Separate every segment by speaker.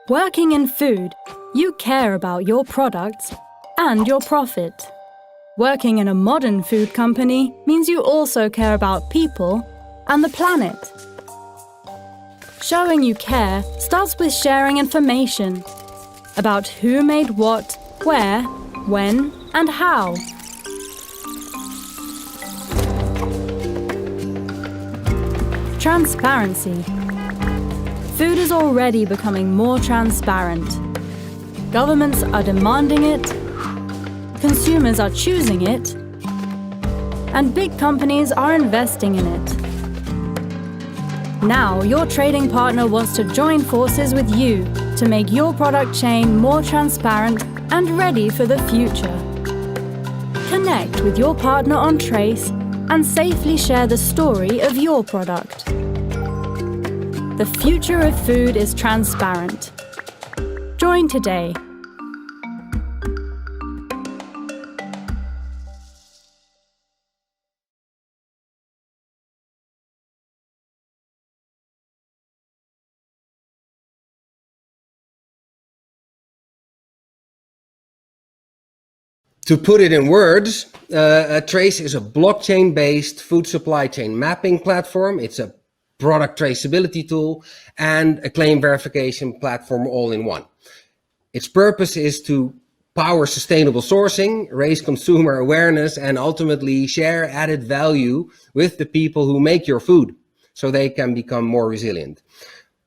Speaker 1: Working in food, you care about your products and your profit. Working in a modern food company means you also care about people and the planet. Showing you care starts with sharing information about who made what, where, when, and how. Transparency. Food is already becoming more transparent. Governments are demanding it, consumers are choosing it, and big companies are investing in it. Now, your trading partner wants to join forces with you to make your product chain more transparent and ready for the future. Connect with your partner on Trace and safely share the story of your product. The future of food is transparent. Join today.
Speaker 2: To put it in words, Trace is a blockchain-based food supply chain mapping platform. It's a product traceability tool and a claim verification platform all in one. Its purpose is to power sustainable sourcing, raise consumer awareness, and ultimately share added value with the people who make your food so they can become more resilient.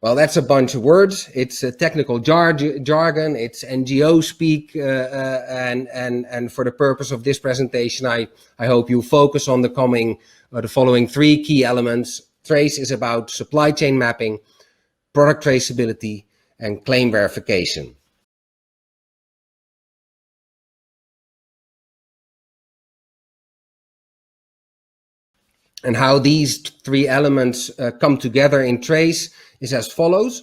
Speaker 2: Well, that's a bunch of words. It's a technical jargon. It's NGO speak, and for the purpose of this presentation, I hope you focus on the following three key elements. Trace is about supply chain mapping, product traceability, and claim verification. And how these three elements come together in Trace is as follows.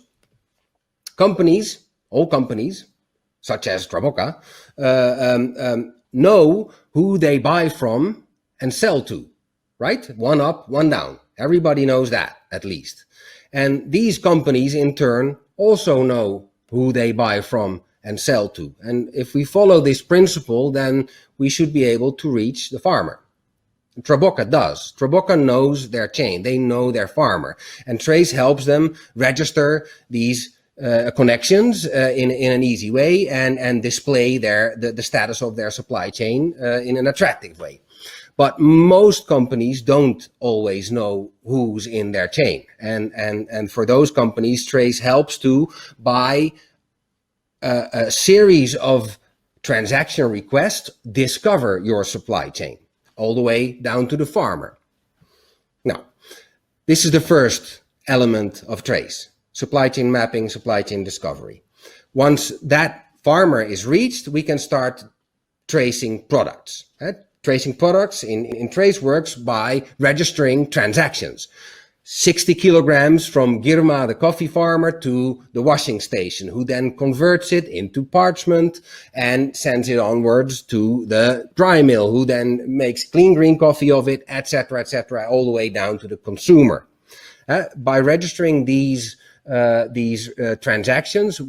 Speaker 2: All companies, such as Traboka, know who they buy from and sell to, right? One up, one down. Everybody knows that, at least. And these companies, in turn, also know who they buy from and sell to. And if we follow this principle, then we should be able to reach the farmer. Traboka does. Traboka knows their chain. They know their farmer. And Trace helps them register these connections in an easy way and display the status of their supply chain in an attractive way. But most companies don't always know who's in their chain. And for those companies, Trace helps to, by a series of transaction requests, discover your supply chain, all the way down to the farmer. Now, this is the first element of Trace: supply chain mapping, supply chain discovery. Once that farmer is reached, we can start tracing products. Tracing products in Trace works by registering transactions. 60 kilograms from Girma, the coffee farmer, to the washing station, who then converts it into parchment and sends it onwards to the dry mill, who then makes clean green coffee of it, etc., all the way down to the consumer. By registering these transactions,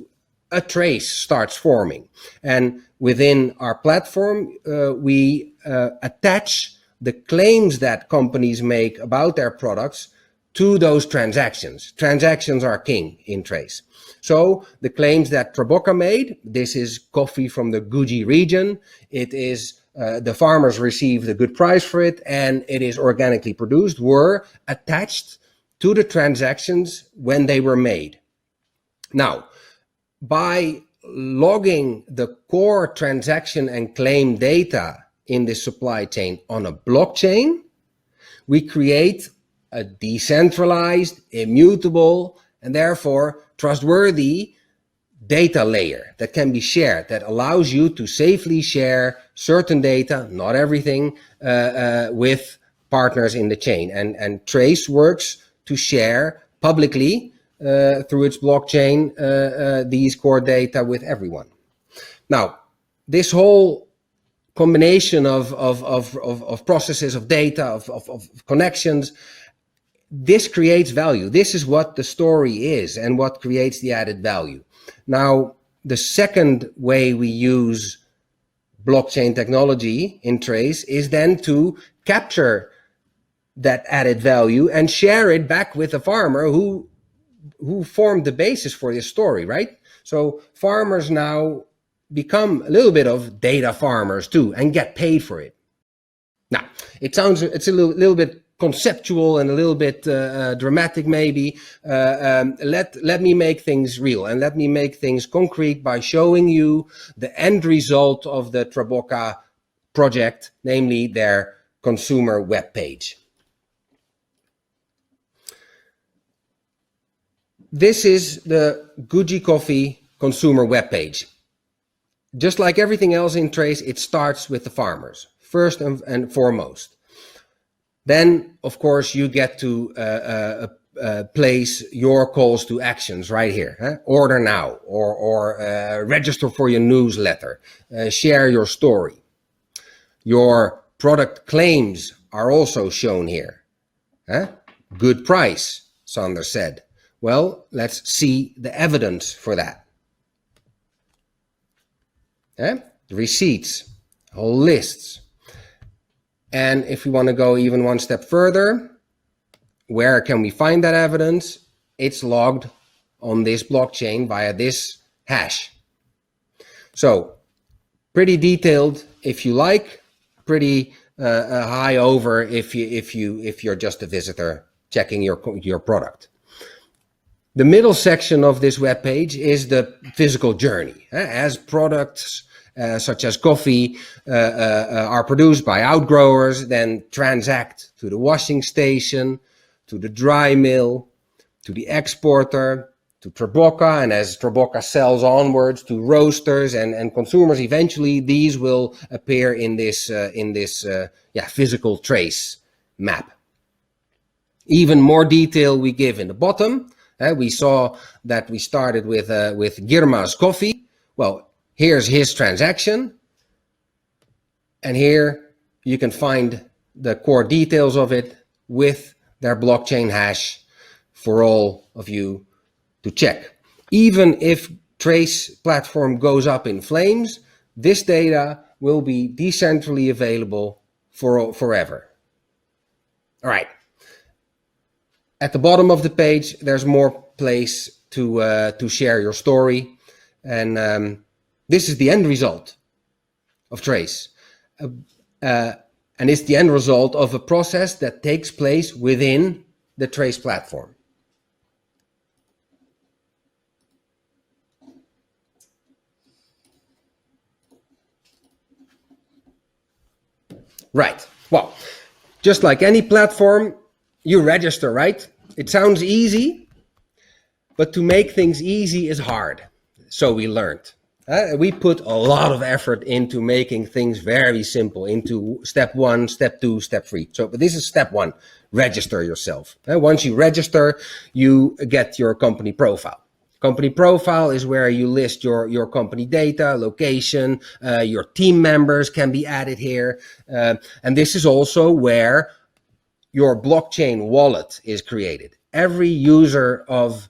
Speaker 2: a trace starts forming. And within our platform, we attach the claims that companies make about their products to those transactions. Transactions are king in Trace. So the claims that Traboka made, this is coffee from the Guji region, it is the farmers received a good price for it, and it is organically produced, were attached to the transactions when they were made. Now, by logging the core transaction and claim data in this supply chain on a blockchain, we create a decentralized, immutable, and therefore trustworthy data layer that can be shared, that allows you to safely share certain data, not everything, with partners in the chain. And Trace works to share publicly through its blockchain these core data with everyone. Now, this whole combination of processes, of data, of connections, this creates value. This is what the story is and what creates the added value. Now, the second way we use blockchain technology in Trace is then to capture that added value and share it back with the farmer who formed the basis for this story, right? So farmers now become a little bit of data farmers too and get paid for it. Now, it's a little bit conceptual and a little bit dramatic maybe. Let me make things real and let me make things concrete by showing you the end result of the Traboka project, namely their consumer web page. This is the Guji Coffee consumer web page. Just like everything else in Trace, it starts with the farmers, first and foremost. Then, of course, you get to place your calls to actions right here. Huh? Order now, or register for your newsletter, share your story. Your product claims are also shown here. Huh? Good price, Sander said. Well, let's see the evidence for that. Receipts, whole lists. And if we want to go even one step further, where can we find that evidence? It's logged on this blockchain via this hash. So pretty detailed if you like, pretty high over if you're just a visitor checking your product. The middle section of this web page is the physical journey. As products such as coffee are produced by outgrowers, then transact to the washing station, to the dry mill, to the exporter, to Traboka, and as Traboka sells onwards to roasters and consumers, eventually these will appear in this physical trace map. Even more detail we give in the bottom. We saw that we started with Girma's coffee. Well, here's his transaction. And here you can find the core details of it with their blockchain hash for all of you to check. Even if Trace platform goes up in flames, this data will be decentrally available forever. All right. At the bottom of the page, there's more place to share your story. And this is the end result of Trace. And it's the end result of a process that takes place within the Trace platform. Right. Well, just like any platform, you register, right? It sounds easy, but to make things easy is hard. So we learned. We put a lot of effort into making things very simple, into step 1, step 2, step 3. But this is step 1, register yourself. Once you register, you get your company profile. Company profile is where you list your company data, location, your team members can be added here. And this is also where your blockchain wallet is created. Every user of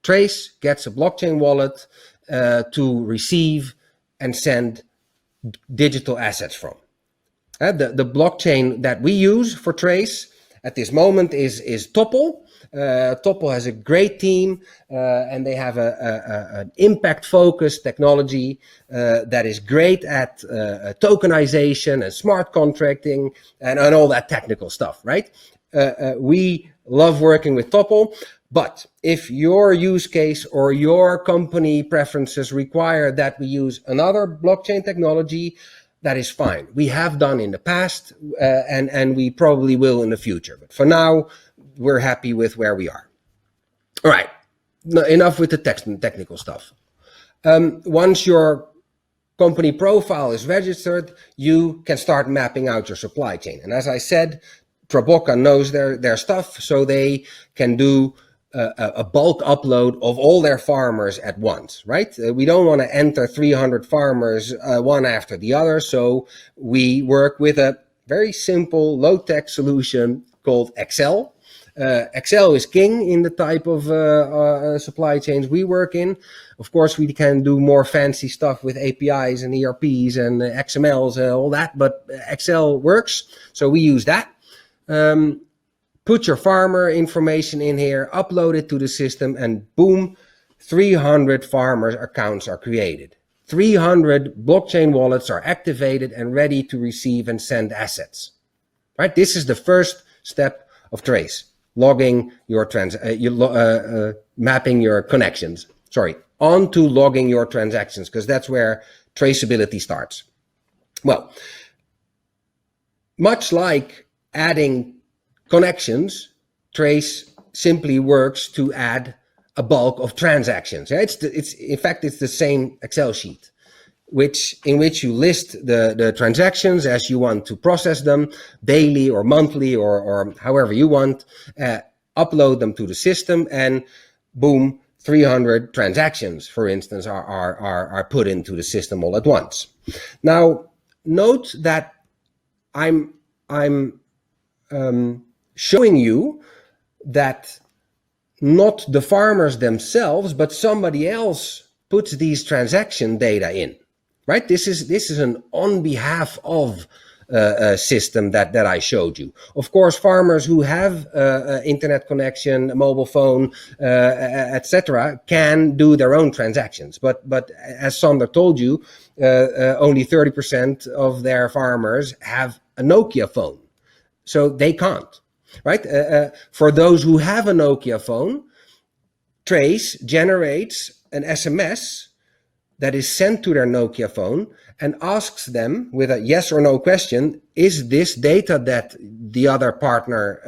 Speaker 2: Trace gets a blockchain wallet to receive and send digital assets from. The blockchain that we use for Trace at this moment is Topple. Topple has a great team and they have an impact-focused technology that is great at tokenization and smart contracting and all that technical stuff, right? We love working with Topple, but if your use case or your company preferences require that we use another blockchain technology, that is fine. We have done in the past and we probably will in the future. But for now, we're happy with where we are. All right, enough with the technical stuff. Once your company profile is registered, you can start mapping out your supply chain. And as I said, Traboka knows their stuff, so they can do a bulk upload of all their farmers at once, right? We don't want to enter 300 farmers one after the other, so we work with a very simple low-tech solution called Excel. Excel is king in the type of supply chains we work in. Of course, we can do more fancy stuff with APIs and ERPs and XMLs and all that, but Excel works, so we use that. Put your farmer information in here, upload it to the system, and boom, 300 farmers accounts are created. 300 blockchain wallets are activated and ready to receive and send assets. Right? This is the first step of Trace, logging your mapping your connections. Onto logging your transactions, because that's where traceability starts. Well, much like adding connections, Trace simply works to add a bulk of transactions. In fact, it's the same Excel sheet, in which you list the transactions as you want to process them, daily or monthly or however you want, upload them to the system, and boom, 300 transactions, for instance, are put into the system all at once. Now, note that I'm showing you that not the farmers themselves, but somebody else puts these transaction data in, right? This is an on behalf of system that I showed you. Of course, farmers who have internet connection, a mobile phone, etc., can do their own transactions. But as Sander told you, only 30% of their farmers have a Nokia phone, so they can't. Right? For those who have a Nokia phone, Trace generates an SMS that is sent to their Nokia phone and asks them with a yes or no question, is this data that the other partner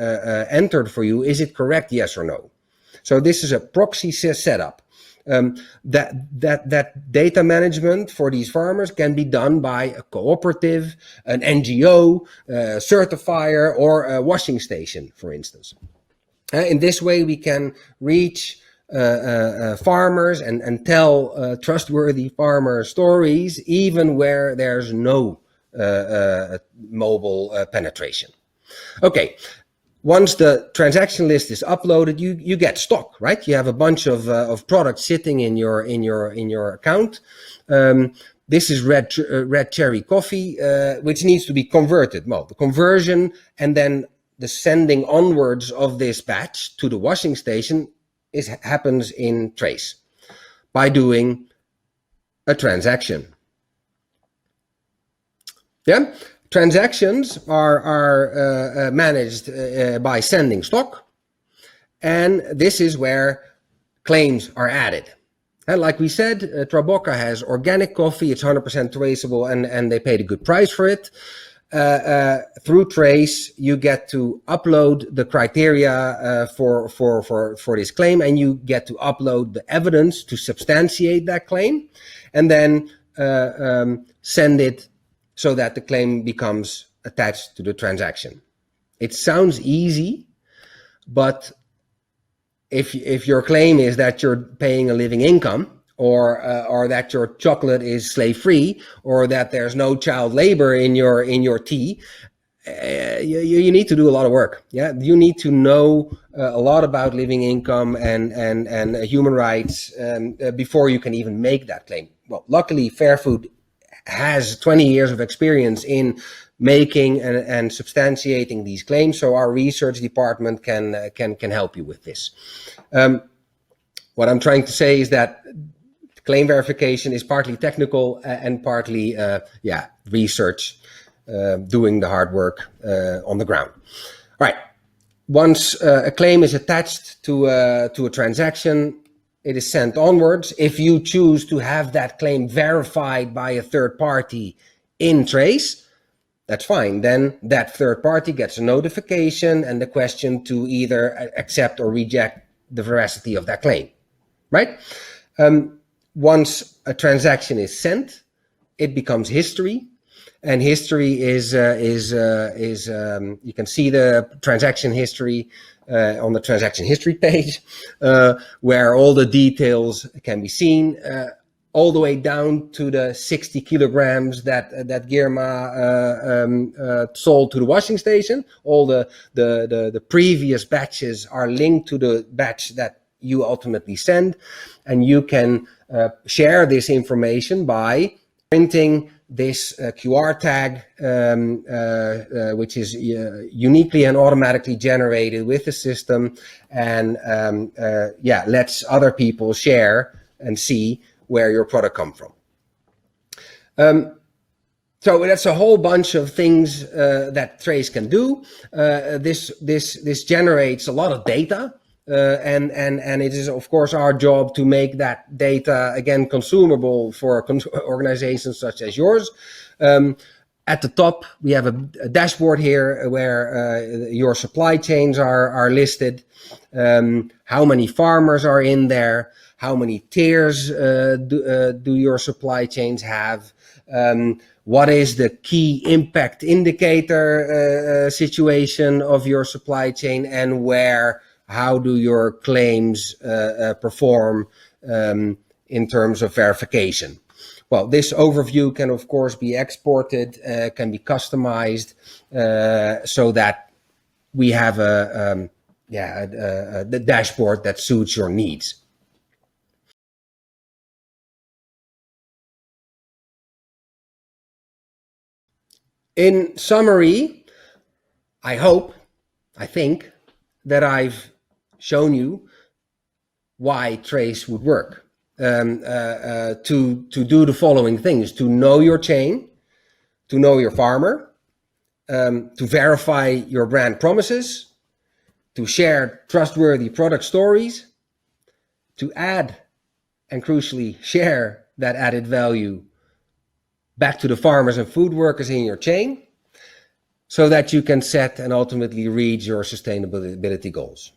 Speaker 2: entered for you, is it correct, yes or no? So this is a proxy setup. That data management for these farmers can be done by a cooperative, an NGO, a certifier, or a washing station, for instance. In this way, we can reach farmers and tell trustworthy farmer stories, even where there's no mobile penetration. Okay. Once the transaction list is uploaded, you get stock, right? You have a bunch of products sitting in your account. This is red cherry coffee, which needs to be converted. Well, the conversion and then the sending onwards of this batch to the washing station happens in Trace by doing a transaction. Yeah. Transactions are managed by sending stock, and this is where claims are added. And like we said, Traboca has organic coffee, it's 100% traceable, and they paid a good price for it. Through Trace, you get to upload the criteria for this claim, and you get to upload the evidence to substantiate that claim, and then send it so that the claim becomes attached to the transaction. It sounds easy, but if your claim is that you're paying a living income, or that your chocolate is slave-free, or that there's no child labor in your tea, you need to do a lot of work. Yeah, you need to know a lot about living income and human rights before you can even make that claim. Well, luckily, Fairfood has 20 years of experience in making and substantiating these claims, so our research department can help you with this. What I'm trying to say is that claim verification is partly technical and partly research, doing the hard work on the ground. All right. Once a claim is attached to a transaction, it is sent onwards. If you choose to have that claim verified by a third party in Trace, that's fine. Then that third party gets a notification and the question to either accept or reject the veracity of that claim, right? Once a transaction is sent, it becomes history. And history is you can see the transaction history on the transaction history page, where all the details can be seen. all the way down to the 60 kilograms that Girma sold to the washing station. All the previous batches are linked to the batch that you ultimately send, and you can share this information by printing this QR tag, which is uniquely and automatically generated with the system, and lets other people share and see where your product come from. So that's a whole bunch of things that Trace can do. This generates a lot of data. And it is, of course, our job to make that data, again, consumable for organizations such as yours. At the top, we have a dashboard here where your supply chains are listed, how many farmers are in there, how many tiers do your supply chains have, what is the key impact indicator situation of your supply chain, and how do your claims perform in terms of verification? Well, this overview can, of course, be exported, can be customized, so that we have the dashboard that suits your needs. In summary, I think that I've shown you why Trace would work. To do the following things: to know your chain, to know your farmer, to verify your brand promises, to share trustworthy product stories, to add and crucially share that added value back to the farmers and food workers in your chain, so that you can set and ultimately reach your sustainability goals.